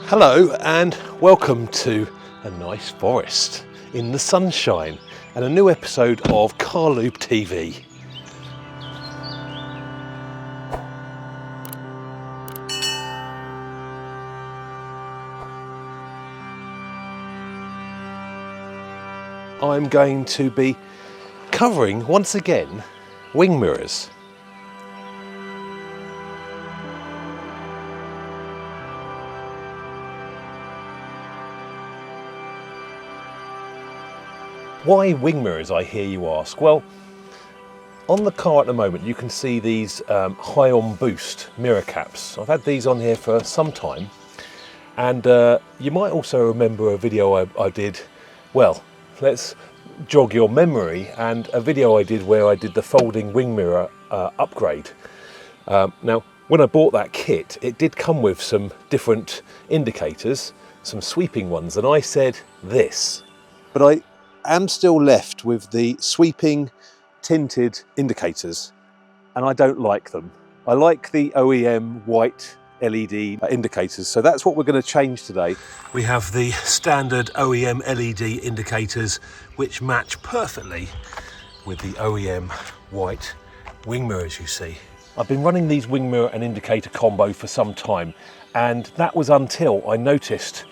Hello and welcome to a nice forest in the sunshine and a new episode of Carlubetv. I'm going to be covering once again wing mirrors. Why wing mirrors, I hear you ask? Well, on the car at the moment you can see these high on boost mirror caps. I've had these on here for some time, and you might also remember a video I did, well, let's jog your memory, and a video I did where I did the folding wing mirror upgrade. Now, when I bought that kit, it did come with some different indicators, some sweeping ones, and I said this. But I am still left with the sweeping tinted indicators, and I don't like them. I like the OEM white LED indicators, so that's what we're going to change today. We have the standard OEM LED indicators which match perfectly with the OEM white wing mirrors you see. I've been running these wing mirror and indicator combo for some time, and that was until I noticed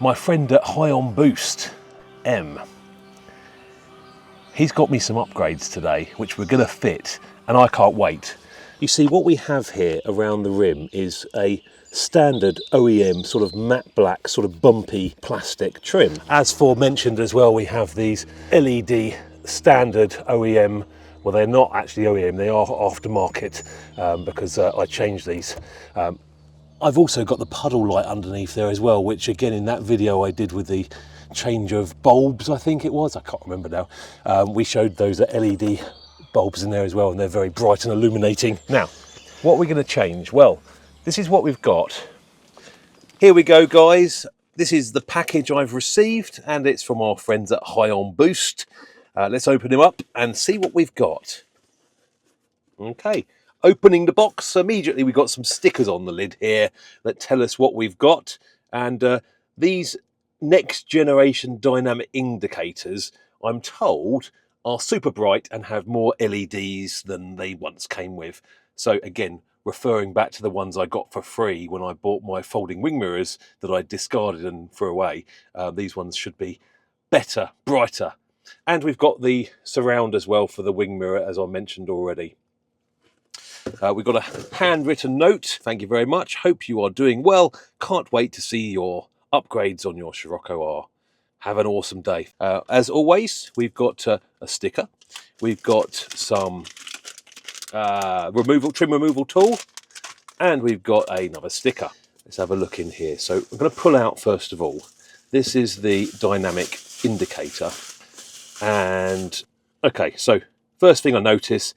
my friend at High on Boost, M. He's got me some upgrades today which we're going to fit, and I can't wait. You see, what we have here around the rim is a standard OEM sort of matte black, sort of bumpy plastic trim. As forementioned as well, we have these LED standard OEM, well, they're not actually OEM, they are aftermarket, because I changed these. I've also got the puddle light underneath there as well, which again in that video I did with the change of bulbs, I think it was, I can't remember now. We showed those LED bulbs in there as well, and they're very bright and illuminating. Now, what are we going to change? Well, this is what we've got. Here we go, guys. This is the package I've received, and it's from our friends at High on Boost. Let's open him up and see what we've got. Okay, opening the box, immediately we've got some stickers on the lid here that tell us what we've got, and these next generation dynamic indicators, I'm told, are super bright and have more LEDs than they once came with. So again, referring back to the ones I got for free when I bought my folding wing mirrors that I discarded and threw away, these ones should be better, brighter. And we've got the surround as well for the wing mirror, as I mentioned already. We've got a handwritten note. Thank you very much. Hope you are doing well. Can't wait to see your upgrades on your Scirocco R. Have an awesome day. As always, we've got a sticker. We've got some trim removal tool, and we've got another sticker. Let's have a look in here. So I'm going to pull out first of all. This is the dynamic indicator, and okay. So first thing I notice,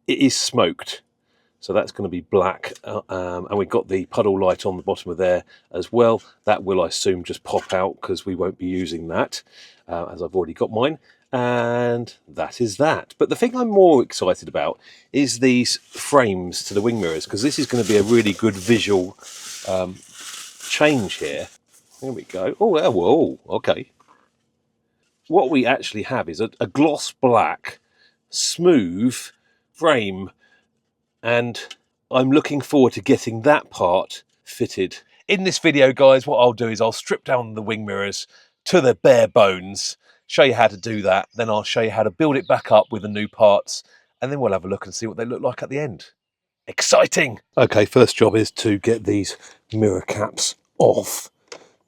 it is smoked. So that's going to be black, and we've got the puddle light on the bottom of there as well. That will, I assume, just pop out because we won't be using that, as I've already got mine. And that is that. But the thing I'm more excited about is these frames to the wing mirrors, because this is going to be a really good visual change here. There we go. Oh, whoa, okay. What we actually have is a gloss black, smooth frame, and I'm looking forward to getting that part fitted. In this video, guys, what I'll do is I'll strip down the wing mirrors to the bare bones, show you how to do that, then I'll show you how to build it back up with the new parts, and then we'll have a look and see what they look like at the end. Exciting! Okay, first job is to get these mirror caps off.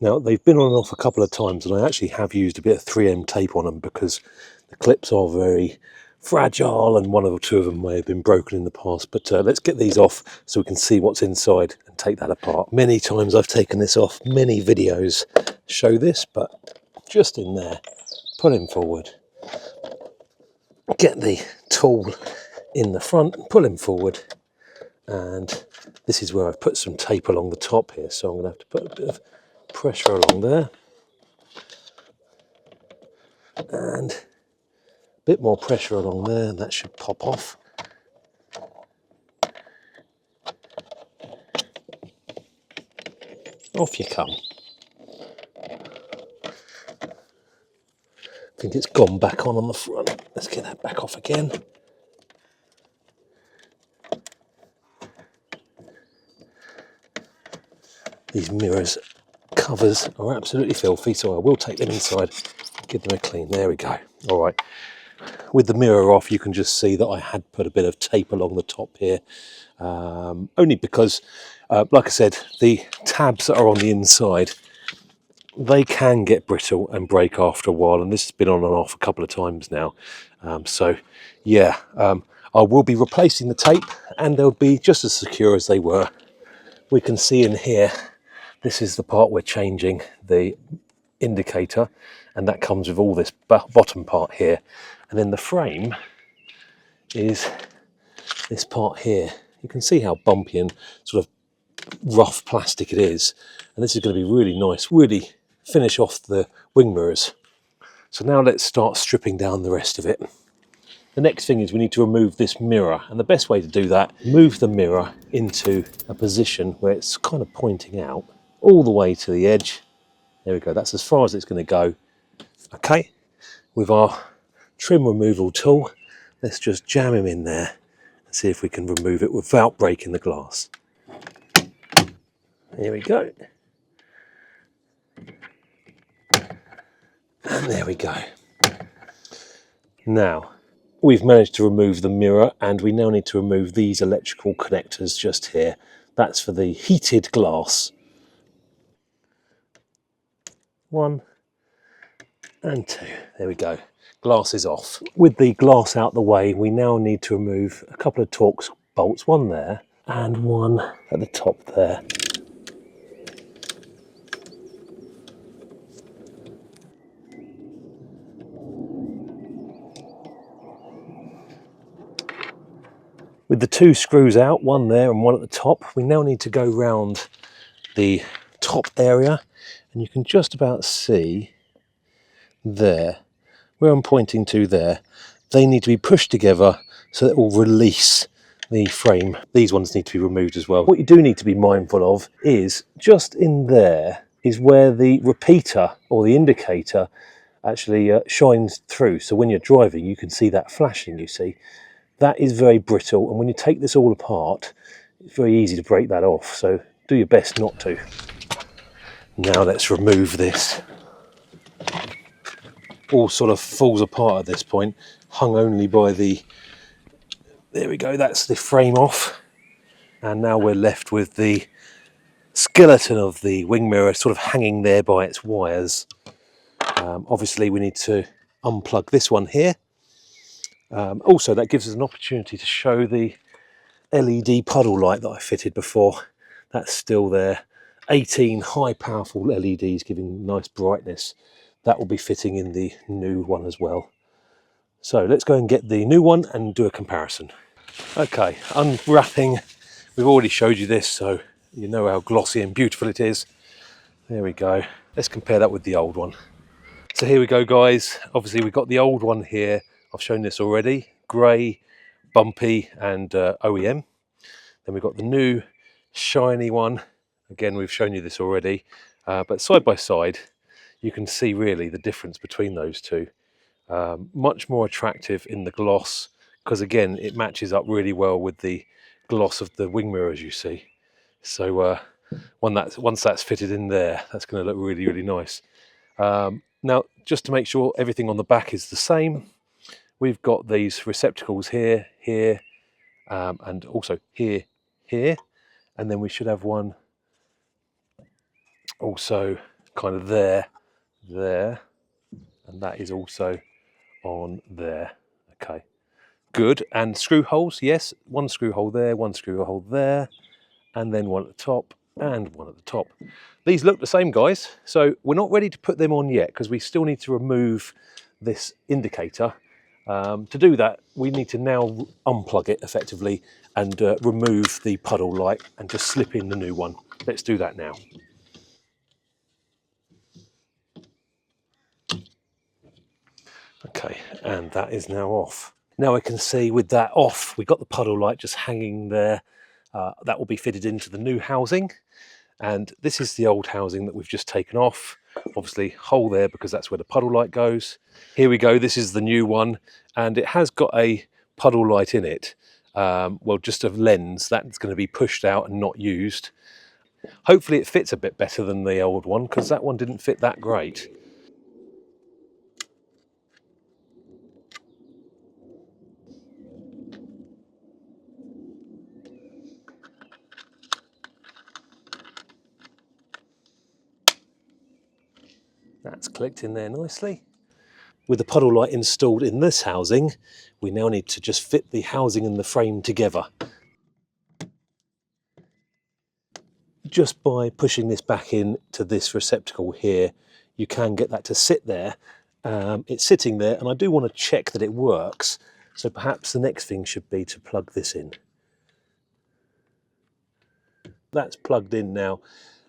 Now, they've been on and off a couple of times, and I actually have used a bit of 3M tape on them because the clips are very fragile, and one or two of them may have been broken in the past. But let's get these off so we can see what's inside and take that apart. Many times I've taken this off, many videos show this, but just in there, pull him forward, get the tool in the front, pull him forward, and this is where I've put some tape along the top here, so I'm going to have to put a bit of pressure along there, and a bit more pressure along there, and that should pop off. Off you come. think it's gone back on the front. Let's get that back off again. These mirrors covers are absolutely filthy, so I will take them inside, give them a clean. There we go. All right. With the mirror off, you can just see that I had put a bit of tape along the top here, only because, like I said, the tabs that are on the inside, they can get brittle and break after a while, and this has been on and off a couple of times now. So yeah, I will be replacing the tape, and they'll be just as secure as they were. We can see in here, this is the part we're changing the indicator, and that comes with all this bottom part here. And then the frame is this part here. You can see how bumpy and sort of rough plastic it is. And this is going to be really nice, really finish off the wing mirrors. So now let's start stripping down the rest of it. The next thing is we need to remove this mirror, and the best way to do that, move the mirror into a position where it's kind of pointing out all the way to the edge. There we go, that's as far as it's going to go. Okay, with our trim removal tool, let's just jam him in there and see if we can remove it without breaking the glass. There we go. And there we go. Now, we've managed to remove the mirror, and we now need to remove these electrical connectors just here. That's for the heated glass. 1 and 2. There we go. Glass is off. With the glass out the way, we now need to remove a couple of Torx bolts, one there and one at the top there. With the 2 screws out, one there and one at the top, we now need to go round the top area, and you can just about see there, where I'm pointing to there, they need to be pushed together so that it will release the frame. These ones need to be removed as well. What you do need to be mindful of is just in there is where the repeater or the indicator actually shines through. So when you're driving, you can see that flashing, you see. That is very brittle, and when you take this all apart, it's very easy to break that off, so do your best not to. Now let's remove this. All sort of falls apart at this point, hung only by the... There we go, that's the frame off. And now we're left with the skeleton of the wing mirror sort of hanging there by its wires. Obviously we need to unplug this one here. Also, that gives us an opportunity to show the LED puddle light that I fitted before. That's still there. 18 high powerful LEDs giving nice brightness. That will be fitting in the new one as well. So let's go and get the new one and do a comparison. Okay, unwrapping. We've already showed you this, so you know how glossy and beautiful it is. There we go. Let's compare that with the old one. So here we go, guys. Obviously we've got the old one here. I've shown this already, grey, bumpy and OEM. Then we've got the new shiny one. Again, we've shown you this already, but side by side, you can see really the difference between those two. Much more attractive in the gloss, because again, it matches up really well with the gloss of the wing mirrors you see. So once that's fitted in there, that's going to look really, really nice. Now, just to make sure everything on the back is the same, we've got these receptacles here, here, and also here, here. And then we should have one also kind of there, there. And that is also on there. Okay, good. And screw holes, yes. One screw hole there, one screw hole there. And then one at the top and one at the top. These look the same, guys. So we're not ready to put them on yet because we still need to remove this indicator. To do that, we need to now unplug it effectively and remove the puddle light and just slip in the new one. Let's do that now. Okay, and that is now off. Now I can see with that off, we've got the puddle light just hanging there. That will be fitted into the new housing. And this is the old housing that we've just taken off. Obviously hole there because that's where the puddle light goes. Here we go, this is the new one, and it has got a puddle light in it. Well, just a lens that's going to be pushed out and not used. Hopefully it fits a bit better than the old one, because that one didn't fit that great. That's clicked in there nicely. With the puddle light installed in this housing, we now need to just fit the housing and the frame together. Just by pushing this back in to this receptacle here, you can get that to sit there. It's sitting there, and I do want to check that it works. So perhaps the next thing should be to plug this in. That's plugged in now.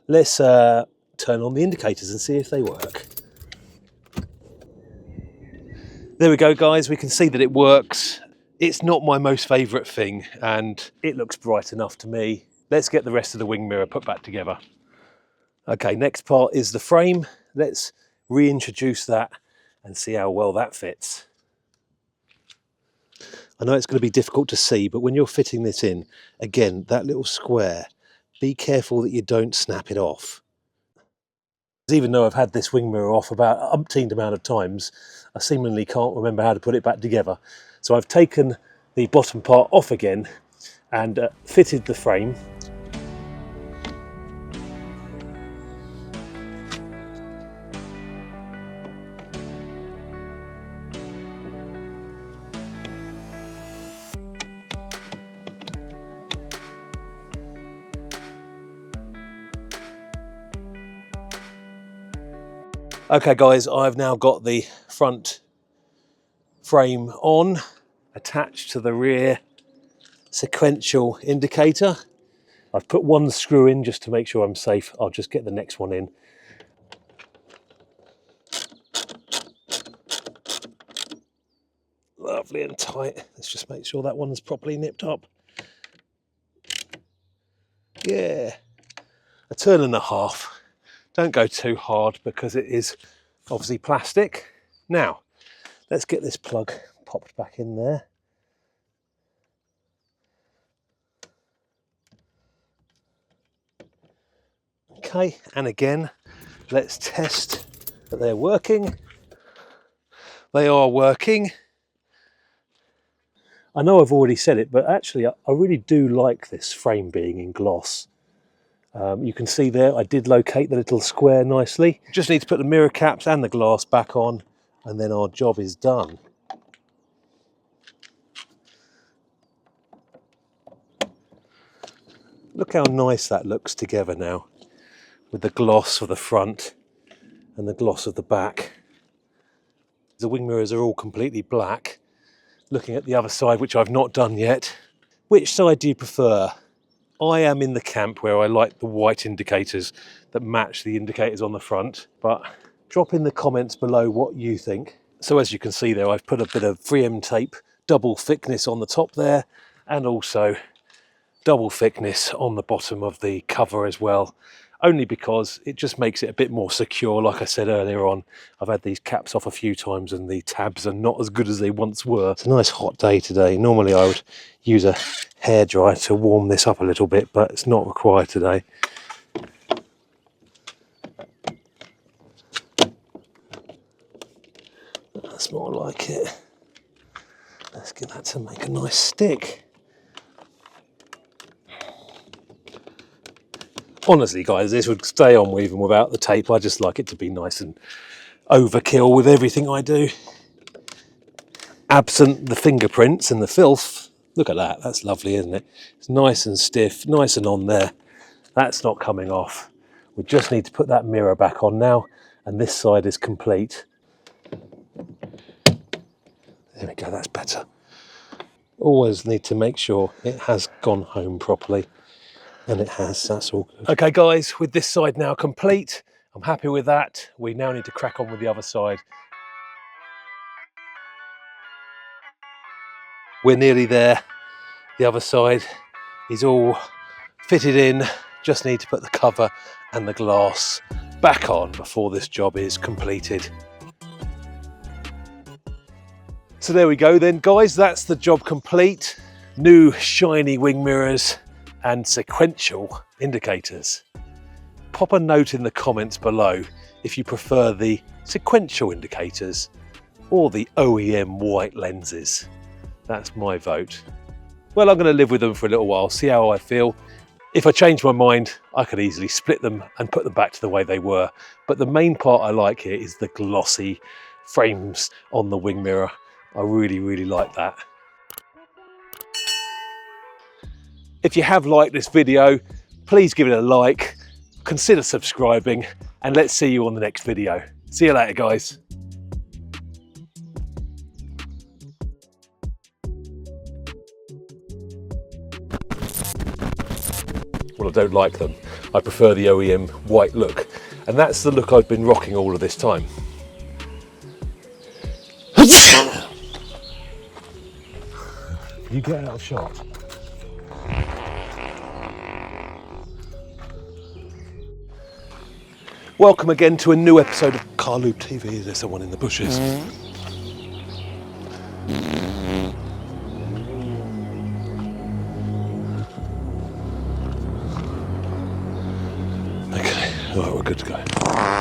Let's turn on the indicators and see if they work. There we go, guys. We can see that it works. It's not my most favourite thing, and it looks bright enough to me. Let's get the rest of the wing mirror put back together. Okay, next part is the frame. Let's reintroduce that and see how well that fits. I know it's going to be difficult to see, but when you're fitting this in, again, that little square, be careful that you don't snap it off. Even though I've had this wing mirror off about an umpteen amount of times, I seemingly can't remember how to put it back together. So I've taken the bottom part off again and fitted the frame. Okay guys, I've now got the front frame on, attached to the rear sequential indicator. I've put one screw in just to make sure I'm safe. I'll just get the next one in. Lovely and tight. Let's just make sure that one's properly nipped up. Yeah, a turn and a half. Don't go too hard because it is obviously plastic. Now, let's get this plug popped back in there. Okay, and again, let's test that they're working. They are working. I know I've already said it, but actually I really do like this frame being in gloss. You can see there, I did locate the little square nicely. Just need to put the mirror caps and the glass back on, and then our job is done. Look how nice that looks together now, with the gloss of the front and the gloss of the back. The wing mirrors are all completely black. Looking at the other side, which I've not done yet. Which side do you prefer? I am in the camp where I like the white indicators that match the indicators on the front, but drop in the comments below what you think. So as you can see there, I've put a bit of 3M tape, double thickness on the top there, and also double thickness on the bottom of the cover as well, only because it just makes it a bit more secure. Like I said earlier on, I've had these caps off a few times and the tabs are not as good as they once were. It's a nice hot day today. Normally I would use a hairdryer to warm this up a little bit, but it's not required today. That's more like it. Let's get that to make a nice stick. Honestly guys, this would stay on even without the tape. I just like it to be nice and overkill with everything I do. Absent the fingerprints and the filth. Look at that, that's lovely, isn't it? It's nice and stiff, nice and on there. That's not coming off. We just need to put that mirror back on now, and this side is complete. There we go, that's better. Always need to make sure it has gone home properly. And it has, that's all good. Okay guys, with this side now complete, I'm happy with that. We now need to crack on with the other side. We're nearly there. The other side is all fitted in, Just need to put the cover and the glass back on before this job is completed. So there we go then guys, that's the job complete. New shiny wing mirrors and sequential indicators. Pop a note in the comments below if you prefer the sequential indicators or the OEM white lenses. That's my vote. Well, I'm going to live with them for a little while, see how I feel. If I change my mind, I could easily split them and put them back to the way they were. But the main part I like here is the glossy frames on the wing mirror. I really, really like that. If you have liked this video, please give it a like, consider subscribing, and let's see you on the next video. See you later, guys. Well, I don't like them. I prefer the OEM white look, and that's the look I've been rocking all of this time. You get out of shot. Welcome again to a new episode of Carlubetv. Is there someone in the bushes? Okay, all right, we're good to go.